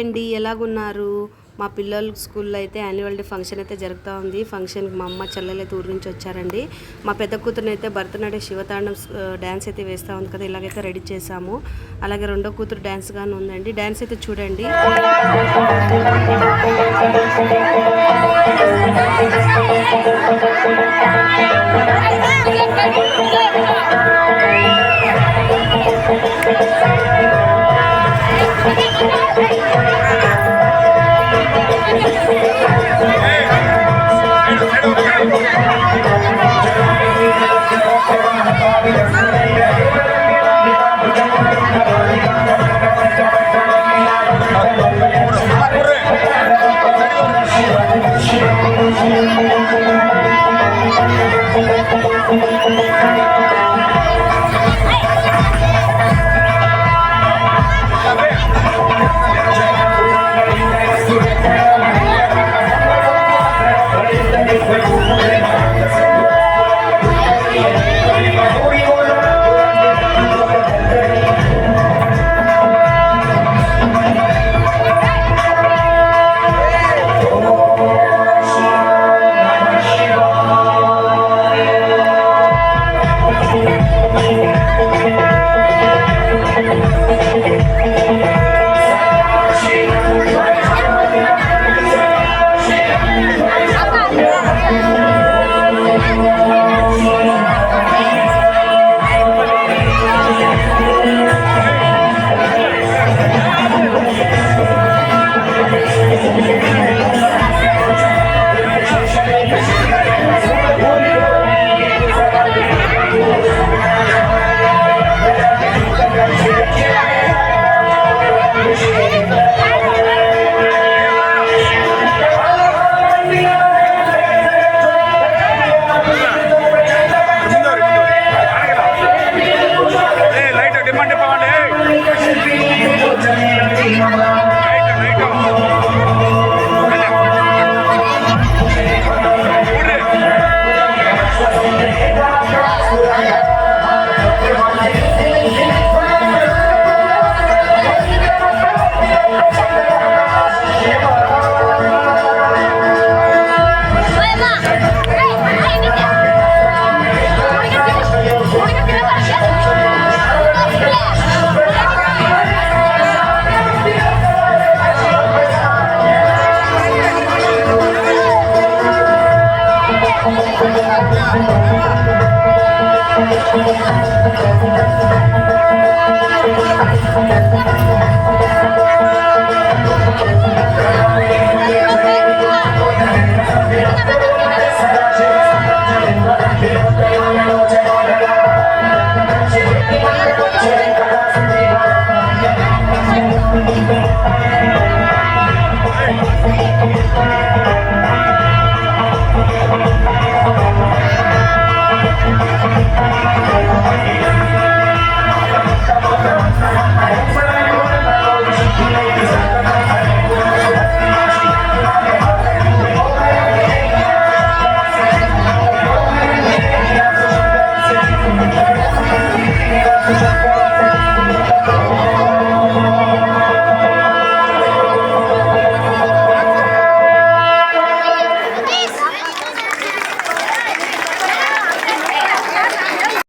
అండి, ఎలాగున్నారు? మా పిల్లల స్కూల్లో అయితే యాన్యువల్ డే ఫంక్షన్ అయితే జరుగుతూ ఉంది. ఫంక్షన్కి మా అమ్మ చెల్లెలు అయితే ఊరి నుంచి వచ్చారండి. మా పెద్ద కూతురుని అయితే భరతనాట్య శివతాండం డ్యాన్స్ అయితే వేస్తూ ఉంది కదా, ఇలాగైతే రెడీ చేసాము. అలాగే రెండో కూతురు డ్యాన్స్ గాను ఉందండి. డ్యాన్స్ అయితే చూడండి.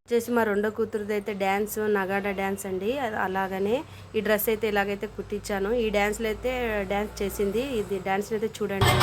వచ్చేసి మా రెండో కూతురుది అయితే డ్యాన్స్ నగాడా డ్యాన్స్ అండి. అలాగనే ఈ డ్రెస్ అయితే ఇలాగైతే కుట్టించాను. ఈ డ్యాన్స్లో అయితే డ్యాన్స్ చేసింది. ఇది డ్యాన్స్ అయితే చూడండి.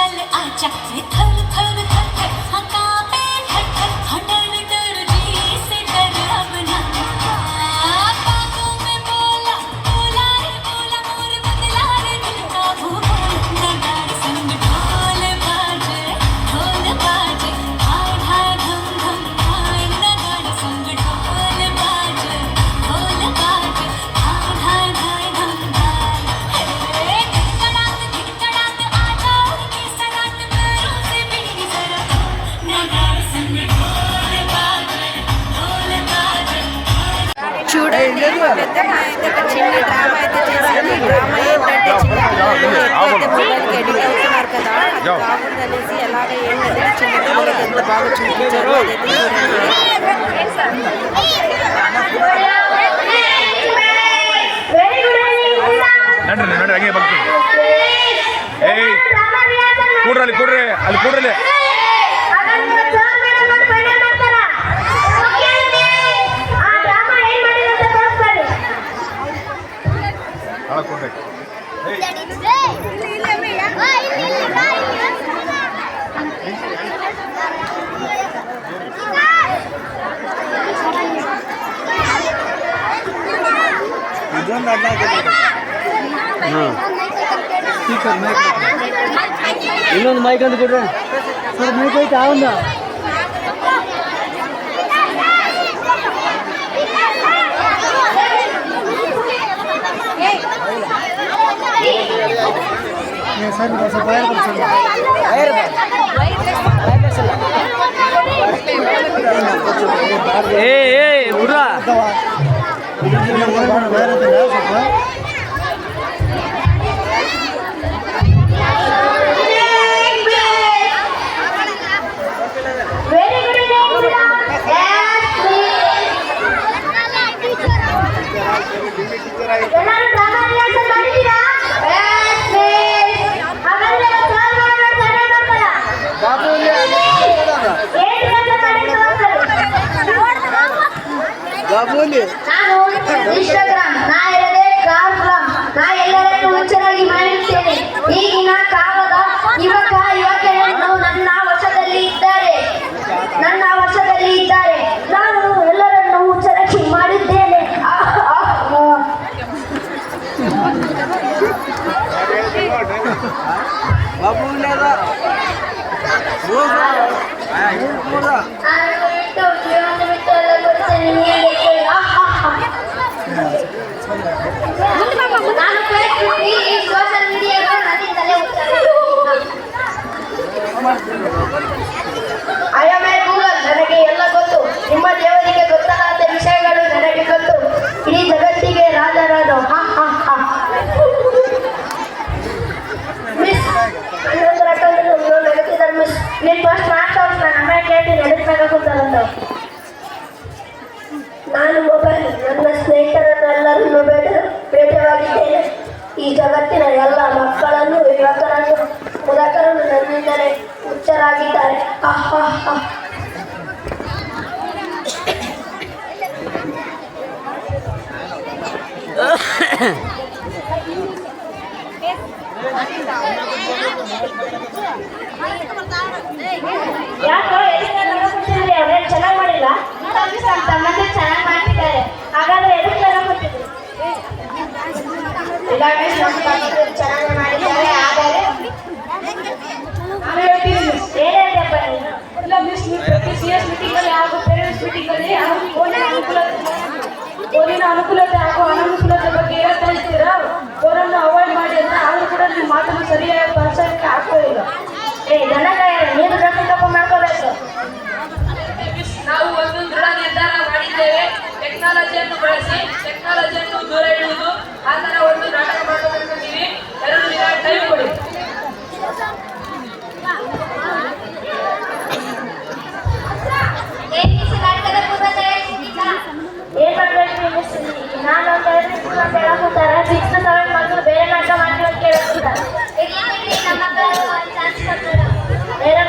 चल आजा रे थर थर थर थर हका पे ठर ठर हटन डर जी से डर अब ना बातों में बोला बोला रे बोला मोर बदला रे दिल का भूल नगाड़ संग ढोल बाजे हाय हाय धम धम हाय नगाड़ संग ढोल बाजे हाय हाय हाय धम धाय हे धिड़कड़ात आजा उनकी सरात पैरों से बिगड़ी जरा नगाड़ संग ढोल बाजे చూడండి మా పెద్దమ్మ అయితే ఒక చిన్న డ్రామా అయితే చేసింది. డ్రామా ఏంటంటే చిన్న పిల్లలు ఎక్కువైతే మొబైల్కి ఎడిట్ అవుతున్నారు కదా, అది కాకూడదనేసి ఎలాగ ఏంటంటే చిన్న పిల్లలకి ఎంత బాగా చూపించారో అదైతే చూడండి. ಕೂಡ್ರಿ ಅಲ್ಲಿ ಕೂಡ್ರಲಿ ಇನ್ನೊಂದು ಮೈಕ್ ಅಂತ ಕೊಡ್ರಿ ಸರ್. ಮೈಕ್ ಐತೆ ಅವನ್ನ ಏ ಹುಡ್ರ ನಾನು ಇನ್ಸ್ಟಾಗ್ರಾಮ್, ನಾ ಇರದೆ ಕಾರ್ಗ್ರಾಮ್, ನಾ ಎಲ್ಲರನ್ನು ಹುಚ್ಚರಾಗಿ ಮಾಡಿರುತ್ತೇನೆ. ಈಗಿನ ಕಾಲದ ಯುವಕರು ನನ್ನ ವಶದಲ್ಲಿ ಇದ್ದಾರೆ. ನಾನು ಎಲ್ಲರನ್ನು ಹುಚ್ಚರಾಗಿ ಮಾಡಿದ್ದೇನೆ. ಸೋಷಿಯಲ್ ಮೀಡಿಯಾಗಳು ನನ್ನಿಂದಲೇ ಐಎಂಎ ಗೂಗಲ್, ನನಗೆ ಎಲ್ಲ ಗೊತ್ತು. ನಿಮ್ಮ ದೇವರಿಗೆ ಗೊತ್ತಲಾದ ವಿಷಯಗಳು ನನಗೆ ಗೊತ್ತು. ಇಡೀ ಜಗತ್ತಿಗೆ ರಾಜರಾಜು. ಮಿಸ್ ನಡೆಸಿದ್ದಾರೆ ಮಿಸ್. ನೀನು ಫಸ್ಟ್ ಮಾತಾಡ್ಸ್ ನಾನು ಅಮ್ಮ ಕೇಳಿ ನಡೆಸಬೇಕಾಗುತ್ತಲ್ಲ. ನಾನು ಮೊಬೈಲ್, ನನ್ನ ಸ್ನೇಹಿತರನ್ನೆಲ್ಲರನ್ನು ಭೇಟಿಯಾಗಿದ್ದೇನೆ. ಈ ಜಗತ್ತಿನ ಎಲ್ಲ ಮಕ್ಕಳನ್ನು, ಯುವಕರನ್ನು, ಮುದುಕರನ್ನು ನನ್ನಿಂದಲೇ ಹುಚ್ಚರಾಗಿದ್ದಾರೆ. ಯಾಕೋ ಅವ್ರೇನು ಚೆನ್ನಾಗಿ ಮಾಡಿಲ್ಲ ತಮ್ಮಂದ್ರೆ ಚೆನ್ನಾಗಿ ಮಾಡ್ತಿದ್ದಾರೆ. ಹಾಗಾದ್ರೆ ಎದಕ್ಕೆ ಚೆನ್ನಾಗಿ ಮಾಡ್ತಿದ್ರು? ಚೆನ್ನಾಗಿ ಮಾಡಿದ್ದಾರೆ. ಆದರೆ ಏನೇನಪ್ಪ ನೀನು ಮಿಸ್ CS ಮೀಟಿಂಗಲ್ಲಿ ಹಾಗೂ ಪೇರೆಂಟ್ಸ್ ಮೀಟಿಂಗಲ್ಲಿ ಫೋನಿನ ಅನುಕೂಲತೆ ಹಾಗೂ ಅನಾನುಕೂಲತೆ ಬಗ್ಗೆ ಹೇಳ್ತಾ ಇರ್ತೀರಾ. ಫೋನನ್ನು ಅವಾಯ್ಡ್ ಮಾಡಿ ಅಂತ. ಆದರೂ ಕೂಡ ನಿಮ್ಮ ಮಾತನ್ನು ಸರಿಯಾಗಿ ಪರಿಸರಕ್ಕೆ ಆಗ್ತಾ ಇಲ್ಲ. ದನಗಾಯ ನೀನು ತಪ್ಪು ಮಾಡ್ಕೋಬೇಕು. ನಾವು ಒಂದು ದೃಢ ನಿರ್ಧಾರ ಮಾಡಿದ್ದೇವೆ. ಟೆಕ್ನಾಲಜಿಯನ್ನು ಬಳಸಿ ಟೆಕ್ನಾಲಜಿಯನ್ನು ದೂರ ಇಡುವುದು. ಆ ಥರ ಒಂದು ನಾಟಕ ಮಾಡಬೇಕಂತೀವಿ. 2 ದಿನ ಟೈಮ್ ಕೊಡಿ. ಏನ್ ಮಾಡ್ಬೇಕು? ನಾನು ಅಂತ ಹೇಳಕ್ಕೋತಾರೆ 6 to 7 ಮಕ್ಕಳು ಬೇರೆ ನಾಟಕ ಮಾಡ್ತೀವಿ ಅಂತ ಕೇಳ್ತಾರೆ.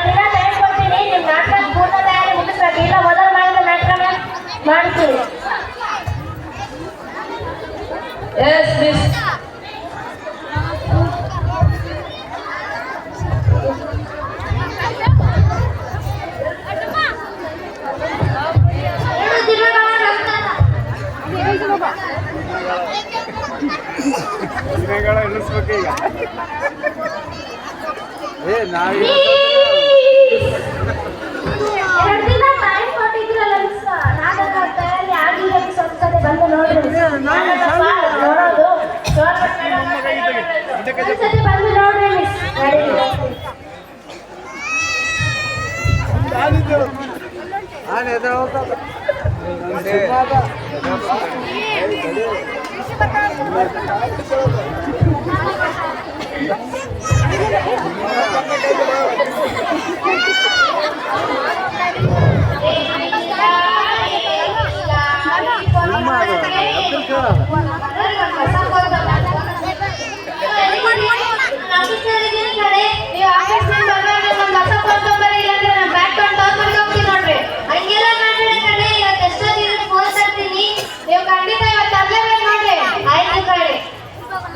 ದಿನ ಟೈಮ್ ಕೊಡ್ತೀನಿ. ನಿಮ್ಮ ನಾಟಕ ಪೂರ್ಣ ತಯಾರಿ ಮುಗಿಸ್ಬೇಕು. ಇಲ್ಲ ಮೊದಲು ಮಾಡಿದ ನಾಟಕ ಮಾಡ್ತೀವಿ. Yes miss. ಎರಡು ದಿನ ಟೈಮ್ ಕೊಟ್ಟಿದ್ರಲ್ಲ ಮಿಸ್, ನಾಟಕ ತಯಾರಿ ಆಗಿಲ್ಲ ಮಿಸ್, ಒಂದ್ಸತಿ ಬಂದು ನೋಡ್ರಿ ನೋಡೋದು ಒಂದ್ಸತಿ ಬಂದು ನೋಡ್ರಿ ಮಿಸ್.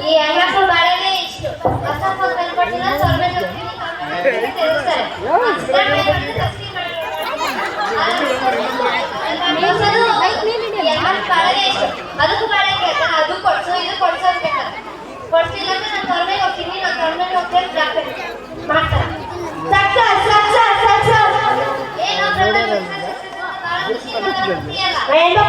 ಈ ಹೆಂಗಸರು ಬಾಳೆನೇ ಇಷ್ಟು ಹೊಸ ಫೋನ್ ತಂದ್ಕೊಟ್ಟಿಲ್ಲ, ಸ್ವಲ್ಪ ತಿರುಗಿಸ್ತಾರೆ. ಅದಕ್ಕೂ ಬಾಳೆ ಅದು ಕೊಡ್ಸು ಇದು ಕೊಡ್ಸು ಅನ್ಬೇಕಾರೆ ಕೊಡ್ಸಿಲ್ಲ ಅಂದ್ರೆ ನಾನು ತೊರ್ಮೆಗೆ ಹೋಗ್ತೀನಿ, ನಾನು ತೊರ್ಮೆಗೆ ಹೋಗ್ತೀನಿ ಜಾಕೆಟ್ ಮಾಡ್ತಾರೆ. ಏನೋ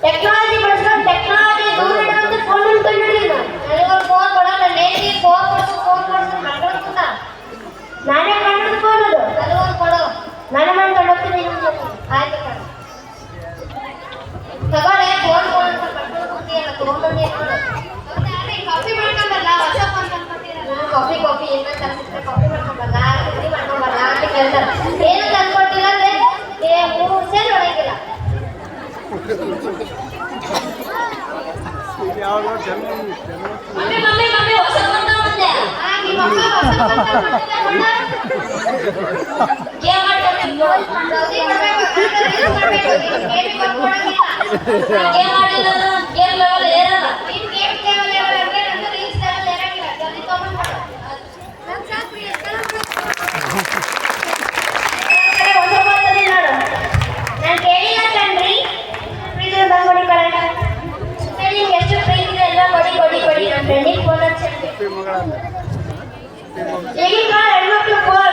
ಟೆಕ್ನಾಲಜಿ ಬಳಸ್ಕೊಂಡು ಟೆಕ್ನಾಲಜಿ ದೂರ ಇಡುವಂತೆ ಫೋನ್ ಅನ್ಕೊಂಡಿದ್ದೀನಿ. ನನಗೆ ಫೋನ್ ಕೊಡೋ, ನನ್ನ ನೇಟಿಗೆ ಫೋನ್ ಕೊಡ್ಸು ಮಾಡ್ಕೊಂಡು ನಾನೇ ಕಂಡು ಫೋನ್ ಅದು ನನಗೊಂದು ಕೊಡು, ನಾನೇ ಮಾಡ್ಕೊಂಡು ಹೋಗ್ತೀನಿ. ಆಯ್ತು ಕಣ ತಗೊಳ್ಳೆ, ಫೋನ್ ಅಂತ ಕಟ್ಕೊಂಡು ಕೂತಿಯಲ್ಲ, ತೊಗೊಂಡ್ಬಂದು ಕಾಫಿ ಮಾಡ್ಕೊಂಬಲ್ಲ, ಹೊಸ ಫೋನ್ ತಂದ್ಕೊಟ್ಟಿರಲ್ಲ, ಕಾಫಿ ಏನೋ ತಂದಿದ್ರೆ ಕಾಫಿ ಮಾಡ್ಕೊಂಬಲ್ಲ, ತಿಂಡಿ ಮಾಡ್ಕೊಂಬಲ್ಲ ಅಂತ ಕೇಳ್ತಾರೆ. ಏನು ತಂದ್ಕೊಟ್ಟಿಲ್ಲ ಅಂದ್ರೆ 3 ಸೇರಿ ಹೊಡಂಗಿಲ್ಲ. ಮಮ್ಮಿ ಹೊಸ ಫೋನ್ ತಗೊಂಡೆ. ನಿಮ್ಮ ಅಮ್ಮ ಹೊಸ ಫೋನ್ ತಗೊಂಡೆ. ಗೇಮ್ ಆಡ್ಕೊಂಡು ಜಲ್ದಿ ಮಾಡ್ಬೇಕು, ಗೇಮ್ ಕೊಡ್ಕೊಡಂಗಿಲ್ಲ. ಗೇಮ್ ಆಡಿಲ್ಲ ಗೇಮ್ ಲೆವೆಲ್ ಏರಲ್ಲ. ನೀನು ಗೇಮ್ ಲೆವೆಲ್ ಏರಲ್ಲ, ನಂದು ರೀಲ್ಸ್ ಲೆವೆಲ್ ಏರಂಗಿಲ್ಲ. ಜಲ್ದಿ ತಗೊಂಡು ಮಾಡು. ನಾನು ಸಾಕು ಹೊಸ ಫೋನ್ ತಂದಿ ನೋಡು. ನಾನು ಕೇಳಿಲ್ಲ ಕಣ್ರಿ, ಪ್ರೀತಿ ತಂದ್ಕೊಡಿ ಕಳೆದ ನಿಮ್ಗೆ ಎಷ್ಟು ಪ್ರೀತಿ ಇದೆ ಎಲ್ಲ ಕೊಡಿ ನನ್ನ ಫ್ರೆಂಡಿಗೆ ಫೋನ್ ಹಚ್ಚಿ ಈಗೀಗ ಹೆಣ್ಮಕ್ಳು ಹೋದ.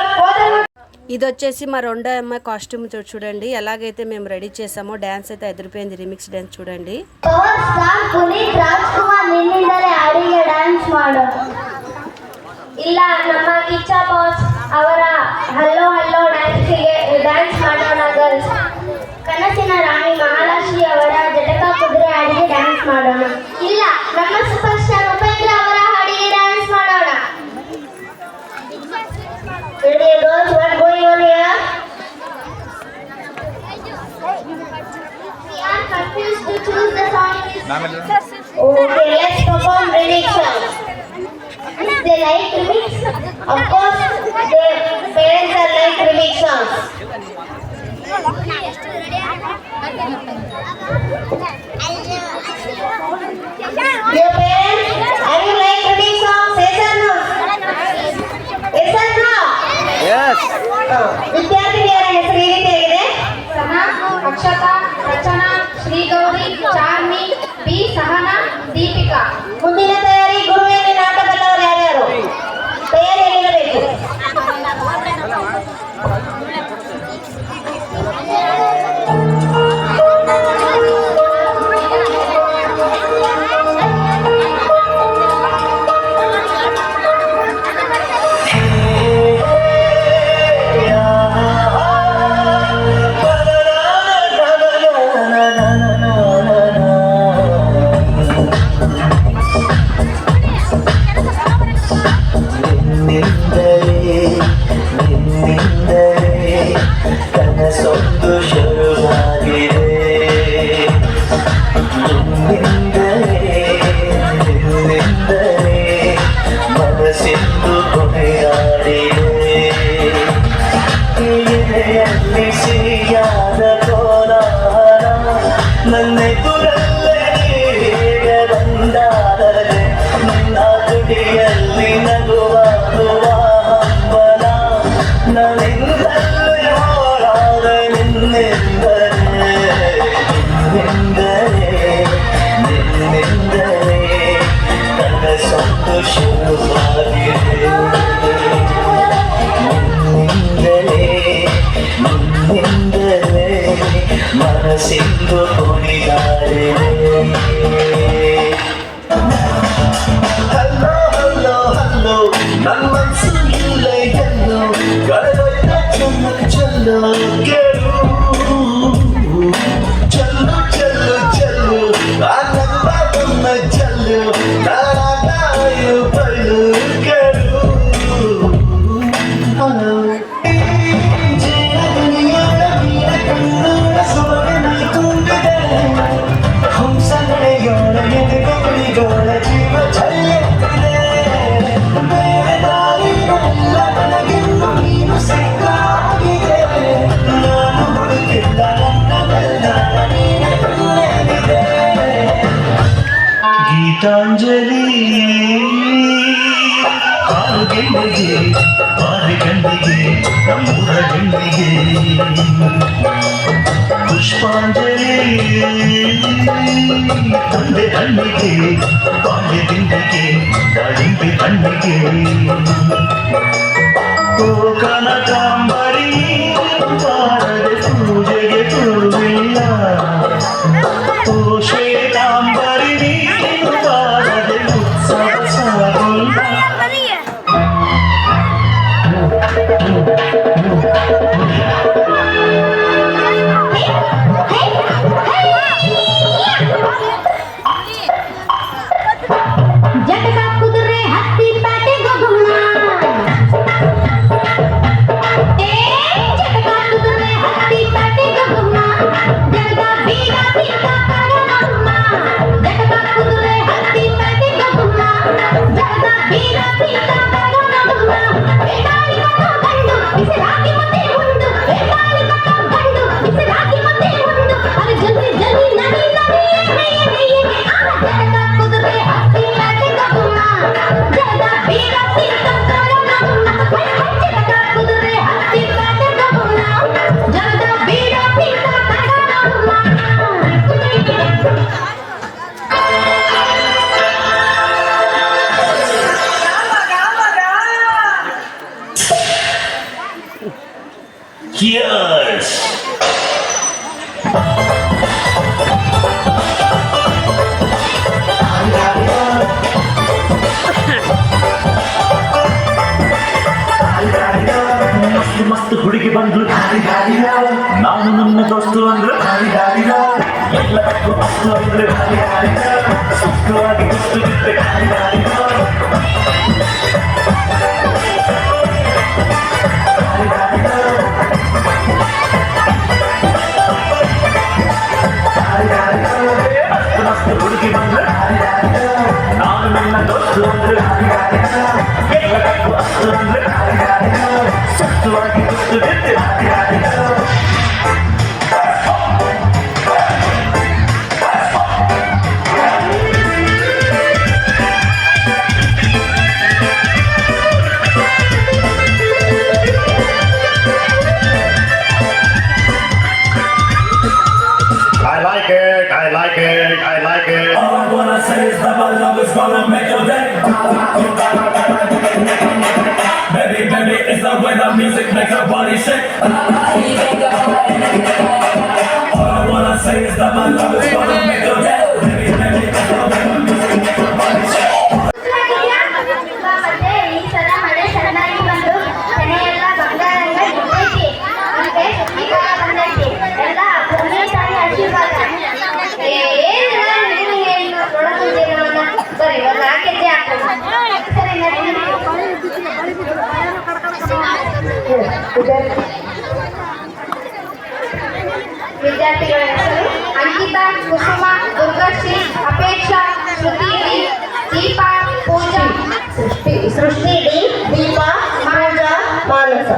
ఇది వచ్చేసి మా రెండో అమ్మాయి కాస్ట్యూమ్ చూడండి ఎలాగైతే మేము రెడీ చేసామో. డ్యాన్స్ అయితే ఎదిరిపోయింది, రిమిక్స్ డ్యాన్స్ చూడండి. ಪವರ್ ಸ್ಟಾರ್ ಪುನೀತ್ ರಾಜ್ಕುಮಾರ್ ನಿನ್ನಿಂದಲೇ ಹಾಡಿಗೆ ಡ್ಯಾನ್ಸ್ ಮಾಡೋದು. ಇಲ್ಲ ನಮ್ಮ ಕಿಚ್ಚ ಬಾಸ್ ಅವರ ಹಲ್ಲೋ ಹಲ್ಲೋ ಡ್ಯಾನ್ಸ್ ಮಾಡೋಣ ಗರ್ಲ್ಸ್. ಕನಸಿನ ರಾಣಿ ಮಹಾಲಕ್ಷ್ಮಿ ಅವರ ಜಟಕ ಕುದುರೆ ಹಾಡಿಗೆ ಡ್ಯಾನ್ಸ್ ಮಾಡೋಣ. ಇಲ್ಲ ನಮ್ಮ ಸೂಪರ್ ಸ್ಟಾರ್ ಉಪೇಂದ್ರ ಅವರ ಹಾಡಿಗೆ ಡ್ಯಾನ್ಸ್ ಮಾಡೋಣ. Girls, what going on here? We are confused to choose the song. Okay, let's perform remix song. If they like remix, of course, their parents are like remix songs. Your parents, are you like remix songs? Yes or no? Yes or no? Yes. ವಿದ್ಯಾರ್ಥಿನಿಯರ ಹೆಸರು ಈ ರೀತಿಯಾಗಿದೆ: ಸನಾ, ಅಕ್ಷತಾ, ರಚನಾ, Shri Gowri, ಚಾರ್ಮಿ, B Sahana, Deepika. ಮುಂದಿನ ತಯಾರಿ. ಗುರುವಿನ ನಾಟಕದವರು ಯಾರ್ಯಾರು? ತಯಾರಿಯಲ್ಲಿರಬೇಕು. ಮನಸ್ಸಿಂದು ಕುಣಿದಾರೆ hello hello hello ನನ್ನ ಮನಸ್ಸು ಇಲ್ಲ ಎಲ್ಲೋ ಕಳೆದೊಯ್ದ ಚೆಲ್ಲು ಚೆಲ್ಲು ಕೇಳು ಚೆಲ್ಲು ಚೆಲ್ಲು ಚೆಲ್ಲು ನನ್ನ ಚೆಲ್ಲು ನಾರಾಯು ಬಳ್ಳು ಕೇಳು ಗೀತಾಂಜಲಿ ಆರು ಗೆಂಡಿಗೆ ಆರು ಗಂಡಿಗೆ ನಮ್ಮೂರ ಹೆಣ್ಣಿಗೆ ಪುಷ್ಪಾಂಜಲಿ ತಂದೆ ಹಣ್ಣಿಗೆ ಬಾಲ್ಯ ದಿಂಡಿಗೆ ದಾಳಿಂಬೆ ಹಣ್ಣಿಗೆ ಓ ಕನಕಾಂಬರಿ ಬಾರದೆ ಪೂಜೆಗೆ ಹೂವಿಲ್ಲ ಓ ಶ್ವೇತಾಂಬರಿ ನೀನು ಬಾರದೆ ಉತ್ಸವ ಸಾಗಿಲ್ಲ ಜಟಕ ಕುದುರೆ ಹತ್ತಿ ಪ್ಯಾಟೆ ಗೊಗುಮ್ಮ ಜಟಕ ಕುದುರೆ ಹತ್ತಿ ಪ್ಯಾಟೆ ಗೊಗುಮ್ಮ ಜಟಕ ಬೀಗ ಬೀಗ ಕಡಗಮ್ಮ ಜಟಕ ಕುದುರೆ ಹತ್ತಿ ಪ್ಯಾಟೆ ಗೊಗುಮ್ಮ ಜಟಕ ಬೀಗ ಬೀಗ ಕಡಗಮ್ಮ ಬೇಟಾಳಿ ಮಕ್ಕ ಗಂಡು ಬಿಸಿರಾಗಿ ಮತ್ತೆ ಉಂಡು ಬೇಟಾಳಿ ಮಕ್ಕ ಗಂಡು ಬಿಸಿರಾಗಿ ಮತ್ತೆ ಉಂಡು ಅದು ಜಲ್ದಿ ಜಲ್ದಿ ನಡಿ ನಡಿ ಜಟಕ ಕುದುರೆ ಹತ್ತಿ ಪ್ಯಾಟೆ ಗೊಗುಮ್ಮ ಜಟಕ ಬೀಗ ಬೀಗ ಕಡಗಮ್ಮ ಜಟಕ ಕುದುರೆ ಹತ್ತಿ ಪ್ಯಾಟೆ ಗೊಗುಮ್ಮ ಜಟಕ ಬೀಗ ಬೀಗ ಕಡಗಮ್ಮ Cheers! ಮಸ್ತ್ ಮಸ್ತ್ ಹುಡುಗಿ ಬಂದ್ರು ನಾನು ನನ್ನ ದೋಸ್ತು ಅಂದ್ರು ಎಲ್ಲಕ್ಕೂ ಮಸ್ತು ಅಂದ್ರೆ ಸುಖವಾಗಿ ಗುಸ್ತು ಬಿಟ್ಟೆ ಮಸ್ತ್ ಹುಡುಗಿ ಬಂದ್ರು ನಾನು ನನ್ನ ದೋಸ್ತು ಅಂದ್ರು ಎಲ್ಲಕ್ಕೂ ಮಸ್ತು ಅಂದ್ರೆ ಸುಖವಾಗಿ ಗುಸ್ತು ಬಿಟ್ಟೆ I like it. All I wanna say is that my love is gonna make your day. Baby, baby, it's the way the music makes your body shake. All I wanna say is that my love is gonna make your day. Baby, baby, it's the way the music makes your body shake. ಮತ್ತೆ ಈ ಸಲ ಮಳೆ ಚೆನ್ನಾಗಿ ಬಂದು ತೆನೆ ಎಲ್ಲ ಬಂಗಾರಂಗ ಇರ್ತೈತಿ ಮತ್ತೆ ಸುಗ್ಗಿಕಾಲ ಬಂದೈತಿ ಎಲ್ಲ ಭೂಮಿ ತಾಯಿ ಆಶೀರ್ವಾದ ಏನಿಲ್ಲ ನಿಮಗೆ ಇನ್ನು ನೋಡೋದಿಲ್ಲ ಸರಿ ಒಂದು 4 ಕೆಜಿ ಹಾಕೋದು ಸರಿ ವಿದ್ಯಾರ್ಥಿಗಳ ಹೆಸರು ಅಂಕಿತಾ ಕುಸುಮ ದುರ್ಗಶ್ರೀ ಅಪೇಕ್ಷಾ ಶ್ರುತಿ ದೀಪಾ ಪೂಜಾ ಸೃಷ್ಟಿ ಡಿ ದೀಪಾ ಮಾನಸ ಮಾನಸ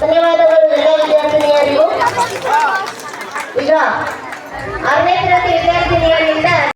ಧನ್ಯವಾದಗಳು ಎಲ್ಲ ವಿದ್ಯಾರ್ಥಿನಿಯರಿಗೂ. ಈಗ